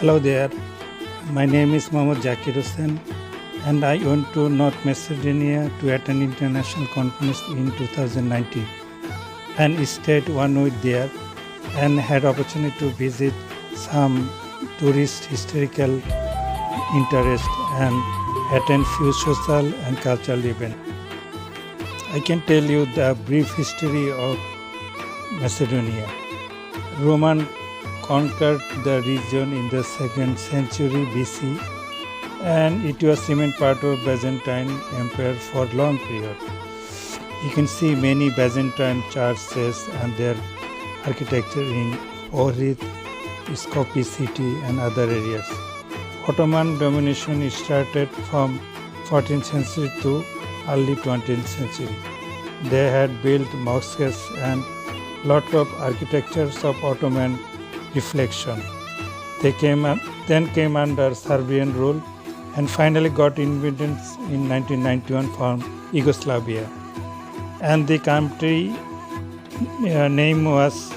Hello there, my name is Mohammad Zakir Hussain and I went to North Macedonia to attend international conference in 2019 and stayed 1 week there and had opportunity to visit some tourist historical interest and attend few social and cultural events. I can tell you the brief history of Macedonia. Roman conquered the region in the 2nd century BC and it was remained part of Byzantine Empire for long period. You can see many Byzantine churches and their architecture in Ohrid, Skopje city and other areas. Ottoman domination started from 14th century to early 20th century. They had built mosques and lot of architectures of Ottoman reflection. They then came under Serbian rule and finally got independence in 1991 from Yugoslavia. And the country name was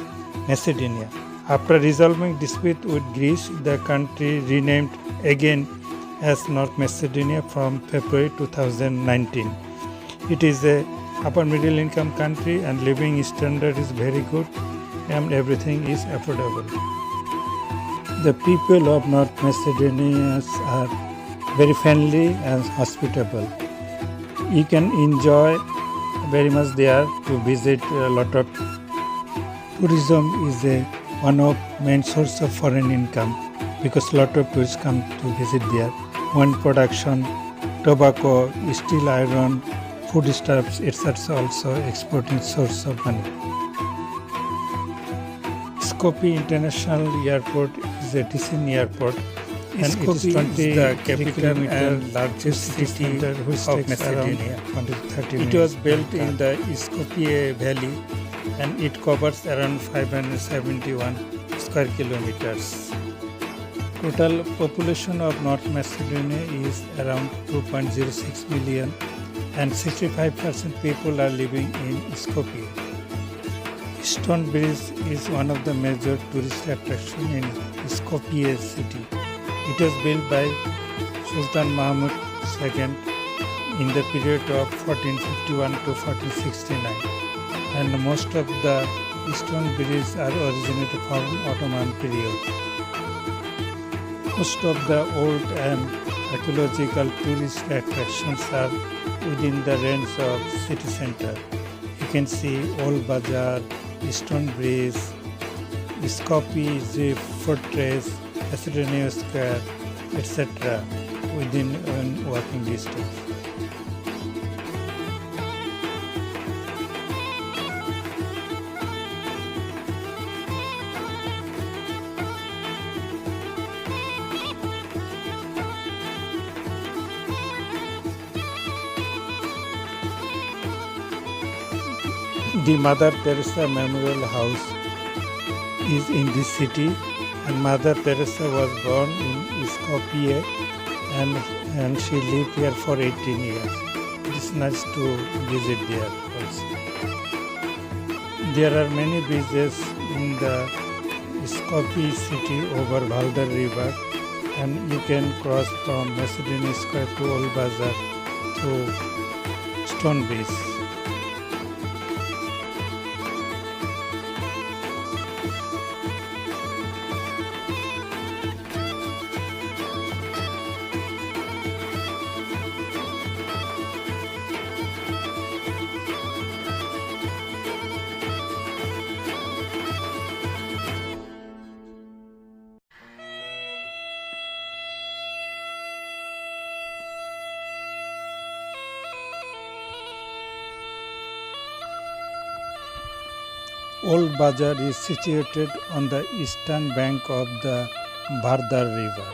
Macedonia. After resolving dispute with Greece, the country renamed again as North Macedonia from February 2019. It is a upper middle income country and living standard is very good and everything is affordable. The people of North Macedonia are very friendly and hospitable. You can enjoy very much there to visit a lot of tourism is one of main source of foreign income because a lot of tourists come to visit there. Wine production, tobacco, steel, iron, foodstuffs, etc. also exporting source of money. Skopje International Airport is a decent airport and Skopje it is the capital and largest city of Macedonia. It was built in the Skopje Valley and it covers around 571 square kilometers. Total population of North Macedonia is around 2.06 million and 65% people are living in Skopje. Stone Bridge is one of the major tourist attractions in Skopje city. It was built by Sultan Mahmud II in the period of 1451 to 1469 and most of the stone bridges are originated from Ottoman period. Most of the old and archaeological tourist attractions are within the range of city center. You can see Old Bazaar, Stone Bridge, Skopje Fortress, Macedonia Square, etc. within walking distance. The Mother Teresa Memorial House is in this city and Mother Teresa was born in Skopje and she lived here for 18 years. It is nice to visit there also. There are many bridges in the Skopje city over Valdar River and you can cross from Macedonia Square to Old Bazaar to Stone Bridge. Old Bazaar is situated on the eastern bank of the Vardar River.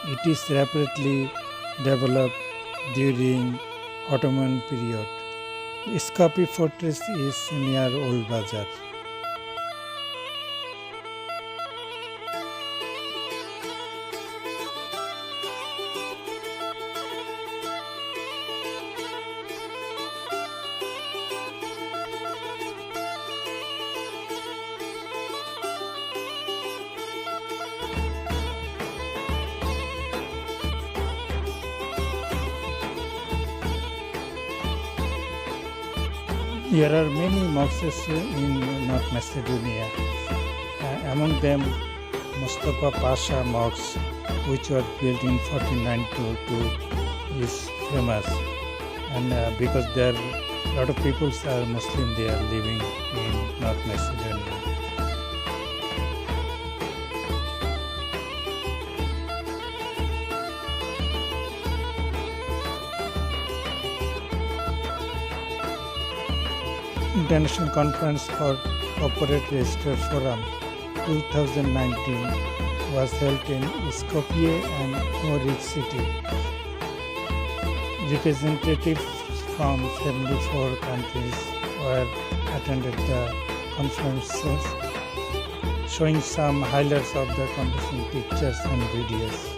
It is rapidly developed during Ottoman period. Skopje Fortress is near Old Bazaar. There are many mosques in North Macedonia. Among them, Mustafa Pasha Mosque, which was built in 1492, is famous. And because there a lot of people are Muslim, they are living in North Macedonia. International Conference for Corporate Register Forum 2019 was held in Skopje and Ohrid city. Representatives from 74 countries were attended the conferences, showing some highlights of the competition pictures and videos.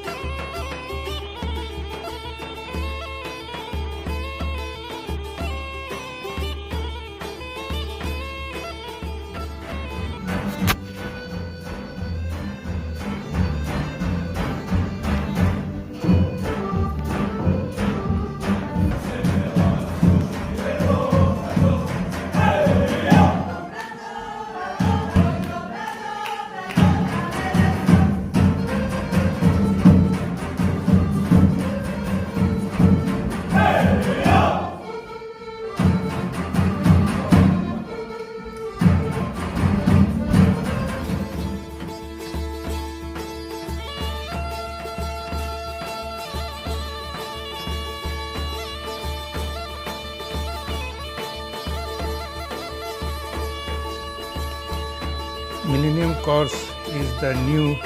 Millennium Cross is the new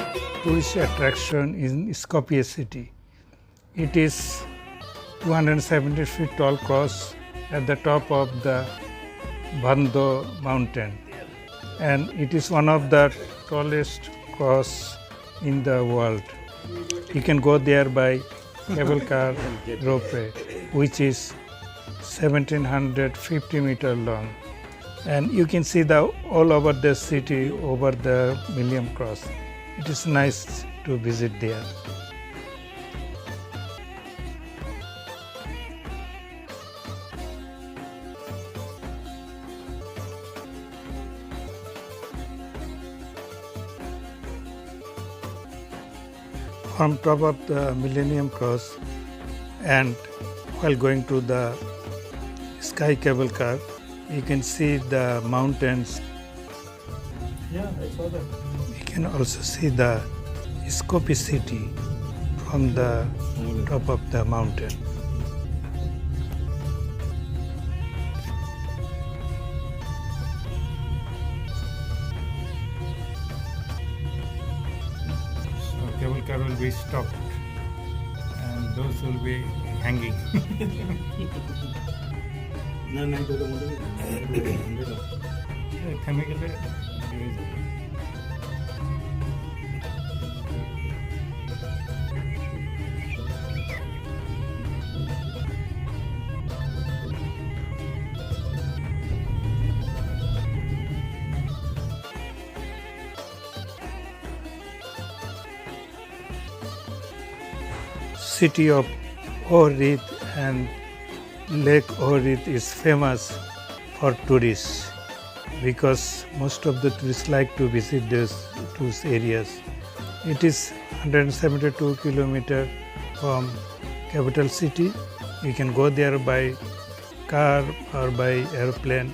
tourist attraction in Skopje city. It is 270 feet tall cross at the top of the Bando mountain, and it is one of the tallest cross in the world. You can go there by cable car ropeway, which is 1750 meter long. And you can see all over the city over the Millennium Cross. It is nice to visit there. From top of the Millennium Cross, and while going to the Sky Cable Car, you can see the mountains. Yeah, I saw that. You can also see the Skopje city from the top of the mountain. So cable car will be stopped and those will be hanging. No, to the Chemical. City of Ohrid and Lake Ohrid is famous for tourists because most of the tourists like to visit those areas. It is 172 kilometers from capital city. You can go there by car or by airplane.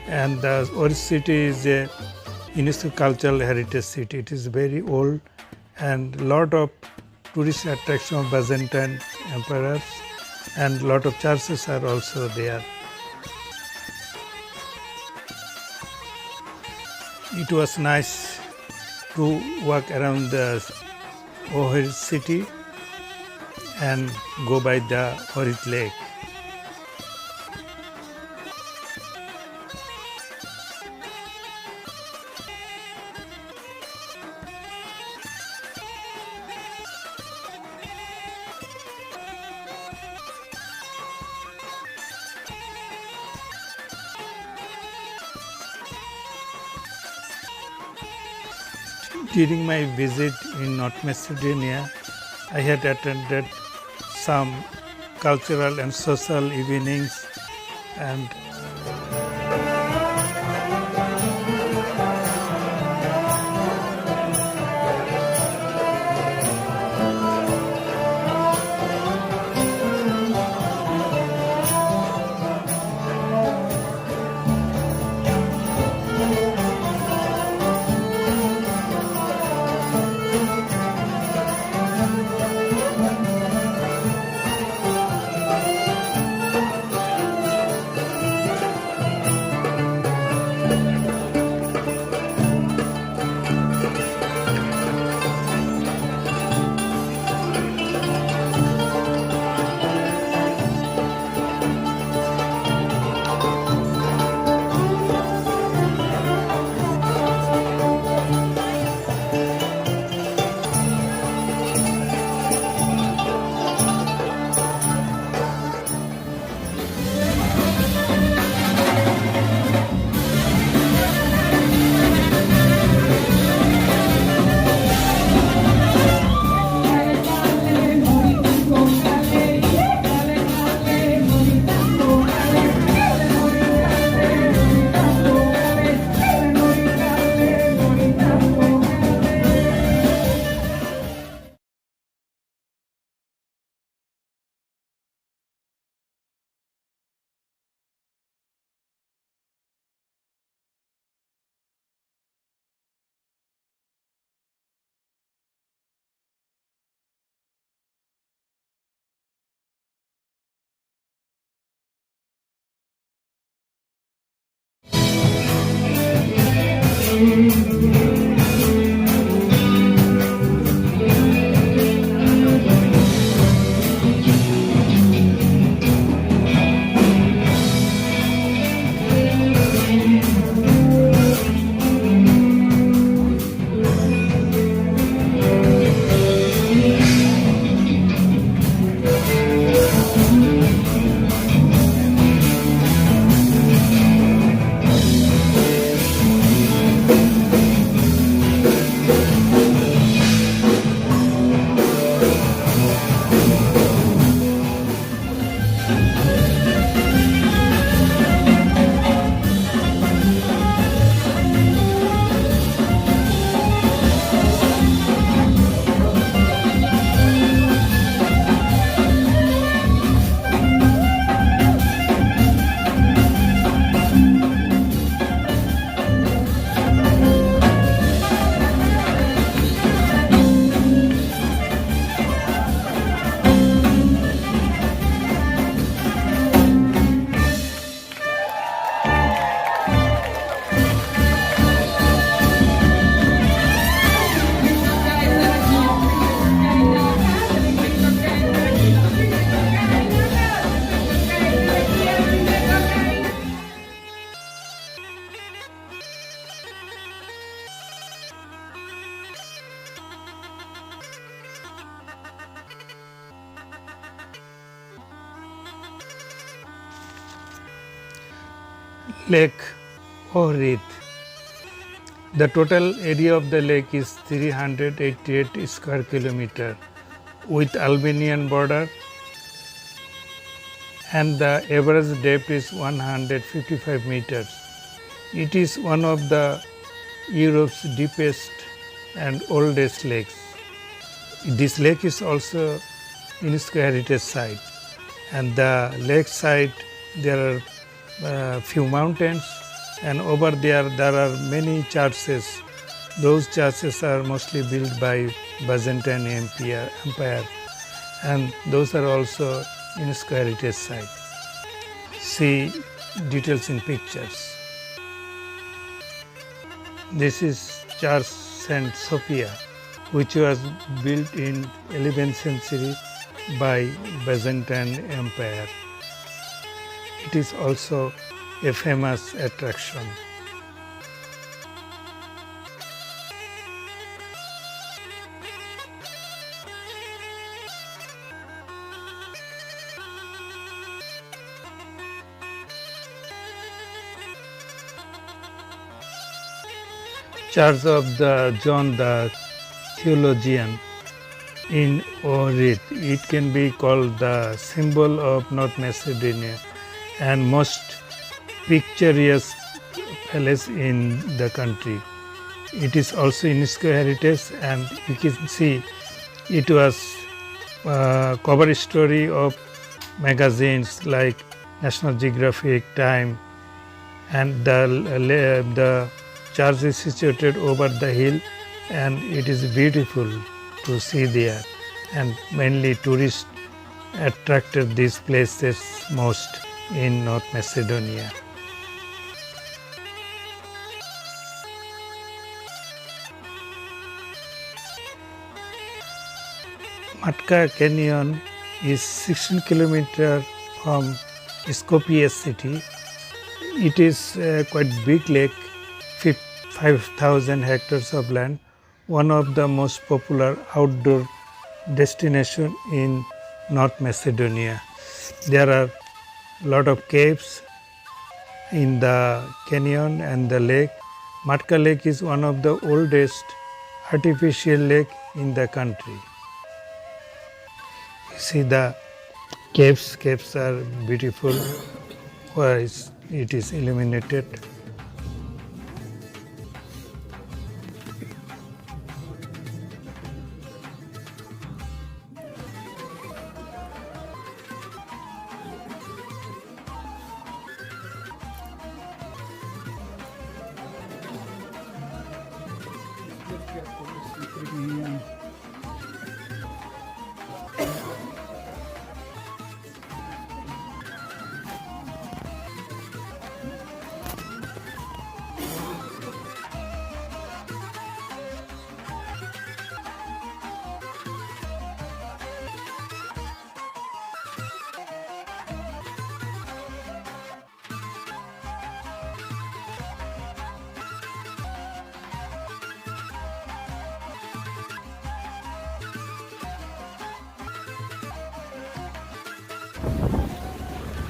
And the Ohrid city is a UNESCO cultural heritage city. It is very old and lot of tourist attraction of Byzantine emperors, and lot of churches are also there. It was nice to walk around the Ohrid city and go by the Ohrid lake. During my visit in North Macedonia, I had attended some cultural and social evenings, and Lake Ohrid. The total area of the lake is 388 square kilometer with Albanian border, and the average depth is 155 meters. It is one of the Europe's deepest and oldest lakes. This lake is also UNESCO Heritage Site, and the lake side there are few mountains, and over there are many churches. Those churches are mostly built by Byzantine Empire, and those are also UNESCO Heritage Site. See details in pictures. This is Church Saint Sophia, which was built in 11th century by Byzantine Empire. It is also a famous attraction. Church of the John the Theologian in Ohrid. It can be called the symbol of North Macedonia and most picturesque palace in the country. It is also UNESCO heritage, and you can see it was cover story of magazines like National Geographic, Time, and the church is situated over the hill, and it is beautiful to see there, and mainly tourists attracted these places most in North Macedonia. Matka Canyon is 16 kilometers from Skopje city. It is a quite big lake, 5,000 hectares of land, one of the most popular outdoor destination in North Macedonia. There are a lot of caves in the canyon and the lake. Matka Lake is one of the oldest artificial lake in the country. You see the caves are beautiful, where it is illuminated.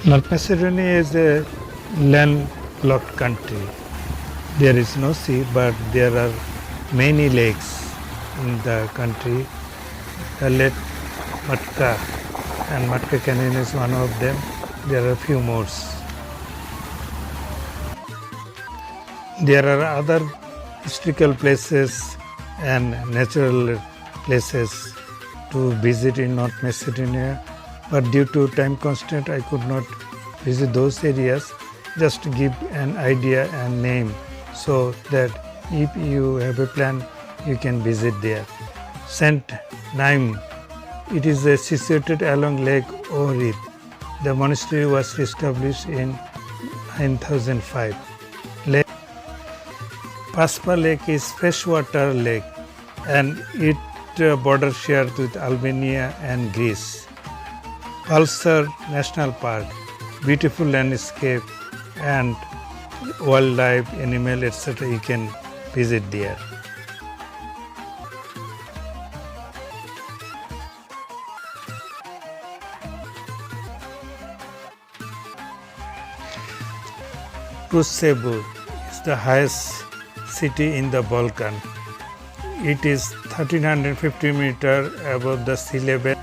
North Macedonia is a landlocked country. There is no sea, but there are many lakes in the country. The Lake Matka and Matka Canyon is one of them. There are a few more. There are other historical places and natural places to visit in North Macedonia, but due to time constraint I could not visit those areas. Just to give an idea and name so that if you have a plan you can visit there. Saint Naim, it is situated along Lake Ohrid. The monastery was established in 9005. Paspa Lake is freshwater lake and it border shared with Albania and Greece. Palsar National Park, beautiful landscape and wildlife, animal, etc. You can visit there. Prusevo is the highest city in the Balkan. It is 1350 meters above the sea level.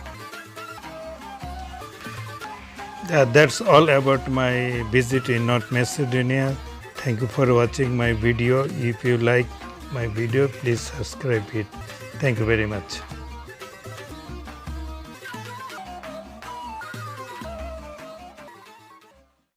That's all about my visit in North Macedonia. Thank you for watching my video. If you like my video, please subscribe it. Thank you very much.